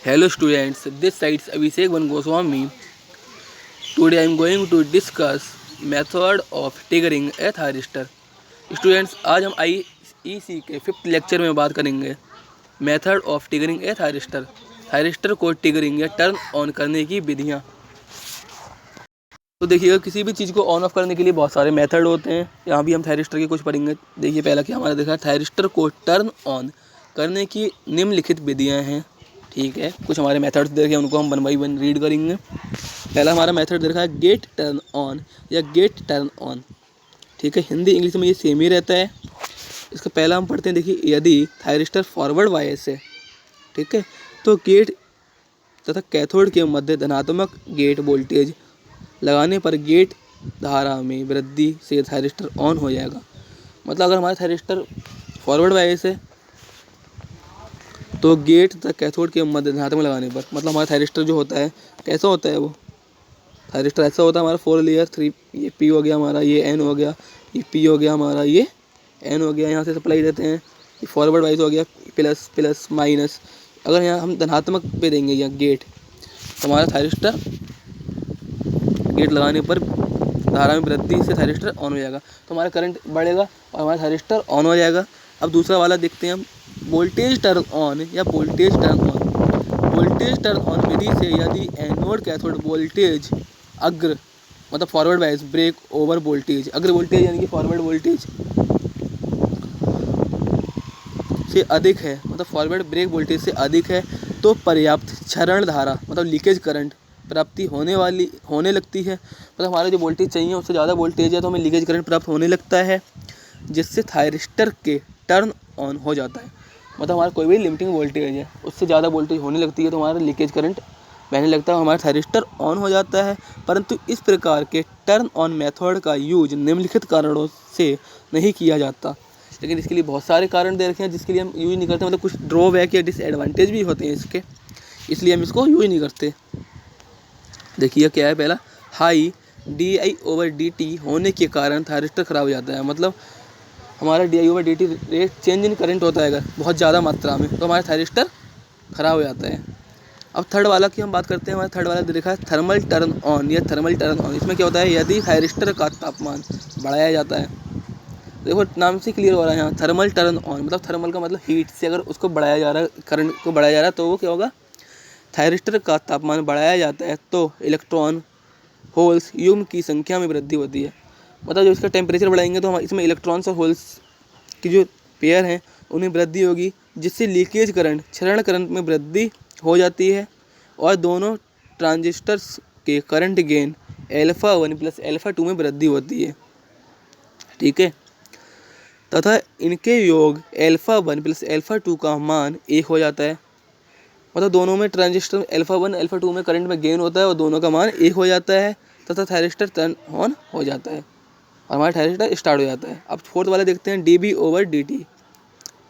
Hello students, this side is Abhishek Van Goswami. Today I am going to discuss method of triggering a thyristor. Students आज हम IEC के 5th lecture में बात करेंगे method of triggering A thyristor. Thyristor को triggering या turn on करने की विधियाँ। तो देखिएगा किसी भी चीज़ को ऑन ऑफ करने के लिए बहुत सारे मेथड होते हैं। यहाँ भी हम थायरिस्टर के कुछ पढ़ेंगे। देखिए पहला क्या हमारा देखा है, थायरिस्टर को टर्न ऑन करने की निम्नलिखित विधियाँ हैं। ठीक है, कुछ हमारे मेथड्स देखे उनको हम 1 बाय 1 रीड करेंगे। पहला हमारा मेथड देखा है गेट टर्न ऑन या गेट टर्न ऑन। ठीक है, हिंदी इंग्लिश में ये सेम ही रहता है। इसका पहला हम पढ़ते हैं। देखिए यदि थायरिस्टर फॉरवर्ड वायस है, ठीक है, तो गेट तथा कैथोड के मध्य धनात्मक गेट वोल्टेज लगाने पर गेट धारा में वृद्धि से थायरिस्टर ऑन हो जाएगा। मतलब अगर हमारा थायरिस्टर फॉरवर्ड वायस है तो गेट तथा कैथोड के मध्य धनात्मक लगाने पर, मतलब हमारा थायरिस्टर जो होता है कैसा होता है, वो थायरिस्टर ऐसा होता है हमारा 4 लेयर 3, ये पी हो गया हमारा, ये एन हो गया, ये पी हो गया हमारा, ये एन हो गया। यहाँ से सप्लाई देते हैं, ये फॉरवर्ड वाइज हो गया प्लस प्लस माइनस। अगर यहाँ हम धनात्मक पे देंगे या गेट, तो हमारा थायरिस्टर गेट लगाने पर धारा में वृद्धि से थायरिस्टर ऑन हो जाएगा, तो हमारा करंट बढ़ेगा और हमारा थायरिस्टर ऑन हो जाएगा। अब दूसरा वाला देखते हैं हम, वोल्टेज टर्न ऑन या voltage turn on. Voltage turn on विधि से यदि एनोड कैथोड वोल्टेज अग्र, मतलब forward wise break over voltage, अग्र वोल्टेज यानी कि फॉरवर्ड वोल्टेज से अधिक है, मतलब फॉरवर्ड ब्रेक वोल्टेज से अधिक है, तो पर्याप्त क्षरण धारा, मतलब लीकेज करंट प्राप्ति होने लगती है। मतलब हमारा जो वोल्टेज चाहिए उससे ज़्यादा वोल्टेज है तो हमें लीकेज करंट प्राप्त होने लगता है, जिससे थायरिस्टर के टर्न ऑन हो जाता है। मतलब हमारा कोई भी लिमिटिंग वोल्टेज है उससे ज़्यादा वोल्टेज होने लगती है तो हमारा लीकेज करंट बहने लगता है, हमारा थायरिस्टर ऑन हो जाता है। परंतु इस प्रकार के टर्न ऑन मेथड का यूज निम्नलिखित कारणों से नहीं किया जाता। लेकिन इसके लिए बहुत सारे कारण दे रखे हैं जिसके लिए हम यूज नहीं करते, मतलब कुछ ड्रॉबैक या डिसएडवांटेज भी होते हैं इसके, इसलिए हम इसको यूज नहीं करते। देखिए क्या है, पहला हाई DI/dt होने के कारण थायरिस्टर खराब हो जाता है। मतलब हमारा DI/dt rate change in current होता है अगर बहुत ज़्यादा मात्रा में, तो हमारा थायरिस्टर खराब हो जाता है। अब थर्ड वाला की हम बात करते हैं। हमारा थर्ड वाला देखा है थर्मल टर्न ऑन या थर्मल टर्न ऑन। इसमें क्या होता है, यदि थायरिस्टर का तापमान बढ़ाया जाता है, देखो नाम से क्लियर हो रहा है यहाँ थर्मल टर्न ऑन, मतलब थर्मल का मतलब हीट से अगर उसको बढ़ाया जा रहा है, करंट को बढ़ाया जा रहा है, तो वो क्या होगा, थायरिस्टर का तापमान बढ़ाया जाता है तो इलेक्ट्रॉन होल्स युग्म की संख्या में वृद्धि होती है। मतलब जब इसका टेम्परेचर बढ़ाएंगे तो हम इसमें इलेक्ट्रॉन्स और होल्स की जो पेयर हैं उनमें वृद्धि होगी, जिससे लीकेज करंट क्षरण करंट में वृद्धि हो जाती है और दोनों ट्रांजिस्टर्स के करंट गेन α1 + α2 में वृद्धि होती है। ठीक है, तथा इनके योग α1 + α2 का मान 1 हो जाता है। मतलब दोनों में ट्रांजिस्टर α1 α2 में करंट में गेन होता है और दोनों का मान 1 हो जाता है, तथा थायरिस्टर टर्न ऑन हो जाता है और हमारा थायरिस्टर स्टार्ट हो जाता है। अब फोर्थ वाला देखते हैं dB/dt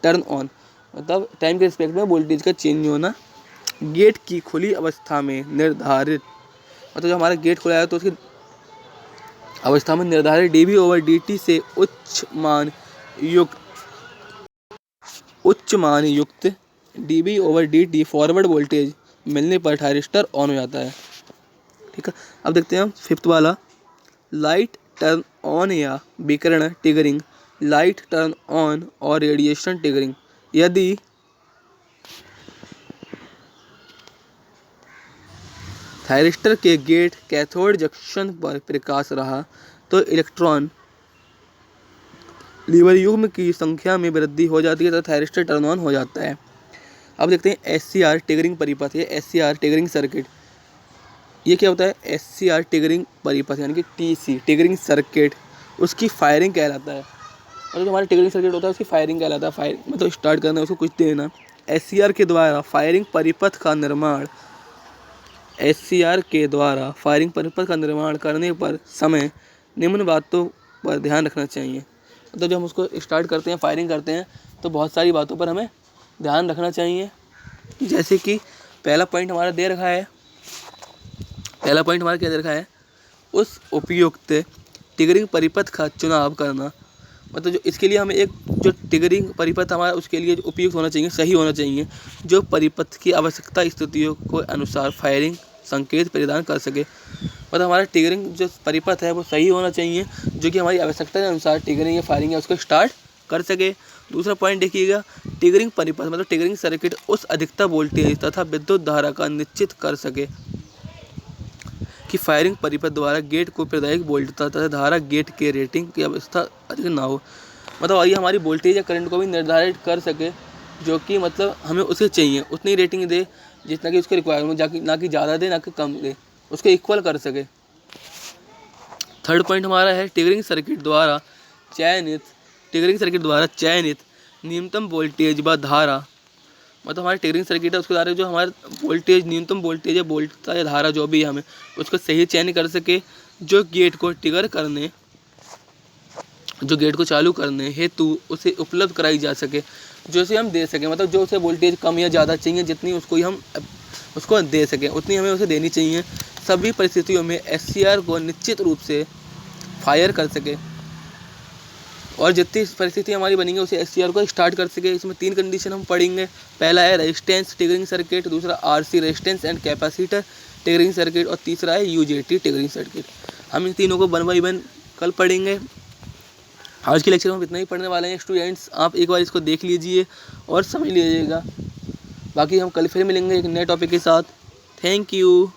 टर्न ऑन, मतलब टाइम के रिस्पेक्ट में वोल्टेज का चेंज होना। गेट की खुली अवस्था में निर्धारित, मतलब जब हमारा गेट खुला है तो उसकी अवस्था में निर्धारित dB/dt से उच्च मान युक्त dB/dt फॉरवर्ड वोल्टेज मिलने पर थायरिस्टर ऑन हो जाता है। ठीक है, अब देखते हैं हम फिफ्थ वाला, लाइट टर्न ऑन या विकिरण ट्रिगरिंग। लाइट टर्न ऑन और रेडिएशन ट्रिगरिंग, यदि थायरिस्टर के गेट कैथोड जंक्शन पर प्रकाश रहा तो इलेक्ट्रॉन लीवर युग्म की संख्या में वृद्धि हो जाती है, तो थायरिस्टर टर्न ऑन हो जाता है। अब देखते हैं SCR ट्रिगरिंग परिपथ या SCR ट्रिगरिंग सर्किट। ये क्या होता है, SCR ट्रिगरिंग परिपथ यानी कि TC ट्रिगरिंग सर्किट, उसकी फायरिंग कहलाता है। और जो हमारा ट्रिगरिंग सर्किट होता है उसकी फायरिंग कहलाता है। फायर मतलब स्टार्ट करना है, उसको कुछ देना। SCR के द्वारा फायरिंग परिपथ का निर्माण, SCR के द्वारा फायरिंग परिपथ का निर्माण करने पर समय निम्न बातों पर ध्यान रखना चाहिए। तो जब हम उसको स्टार्ट करते हैं, फायरिंग करते हैं, तो बहुत सारी बातों पर हमें ध्यान रखना चाहिए। जैसे कि पहला पॉइंट हमारा दे रखा है, पहला पॉइंट हमारा क्या दे रखा है, उस उपयुक्त ट्रिगरिंग परिपथ का चुनाव करना। मतलब जो इसके लिए हमें एक जो ट्रिगरिंग परिपथ हमारा उसके लिए जो उपयुक्त होना चाहिए, सही होना चाहिए, जो परिपथ की आवश्यकता स्थितियों को अनुसार फायरिंग संकेत प्रदान कर सके। मतलब हमारा ट्रिगरिंग जो परिपथ है वो सही होना चाहिए, जो कि हमारी आवश्यकता के अनुसार ट्रिगरिंग या फायरिंग है उसको स्टार्ट कर सके। दूसरा पॉइंट देखिएगा, ट्रिगरिंग परिपथ मतलब ट्रिगरिंग सर्किट उस अधिकतम वोल्टेज तथा विद्युत धारा का निश्चित कर सके कि फायरिंग परिपथ द्वारा गेट को प्रदायक वोल्टता तथा धारा गेट के रेटिंग की अवस्था अधिक ना हो। मतलब ये हमारी वोल्टेज या करंट को भी निर्धारित कर सके, जो कि मतलब हमें उसे चाहिए उतनी रेटिंग दे जितना कि उसके रिक्वायरमेंट, जाकि ना कि ज़्यादा दे ना कि कम दे, उसको इक्वल कर सके। थर्ड पॉइंट हमारा है ट्रिगरिंग सर्किट द्वारा चयनित न्यूनतम वोल्टेज व धारा। मतलब हमारे ट्रिगरिंग सर्किट है उसके द्वारा जो हमारे वोल्टेज न्यूनतम वोल्टेज या वोल्टता या धारा जो भी है हमें उसको सही चयन कर सके, जो गेट को ट्रिगर करने, जो गेट को चालू करने हेतु उसे उपलब्ध कराई जा सके, जो उसे हम दे सकें। मतलब जो उसे वोल्टेज कम या ज़्यादा चाहिए, जितनी उसको हम उसको दे सकें उतनी हमें उसे देनी चाहिए। सभी परिस्थितियों में SCR को निश्चित रूप से फायर कर सके, और जितनी परिस्थिति हमारी बनेंगी उसे SCR को स्टार्ट कर सके। इसमें 3 कंडीशन हम पढ़ेंगे। पहला है रेजिस्टेंस ट्रिगरिंग सर्किट, दूसरा RC resistance and capacitor triggering circuit, और तीसरा है UJT ट्रिगरिंग सर्किट। हम इन तीनों को 1 बाय 1 कल पढ़ेंगे। आज के लेक्चर में हम इतना ही पढ़ने वाले हैं स्टूडेंट्स। आप एक बार इसको देख लीजिए और समझ लीजिएगा। बाकी हम कल फिर मिलेंगे एक नए टॉपिक के साथ। Thank you.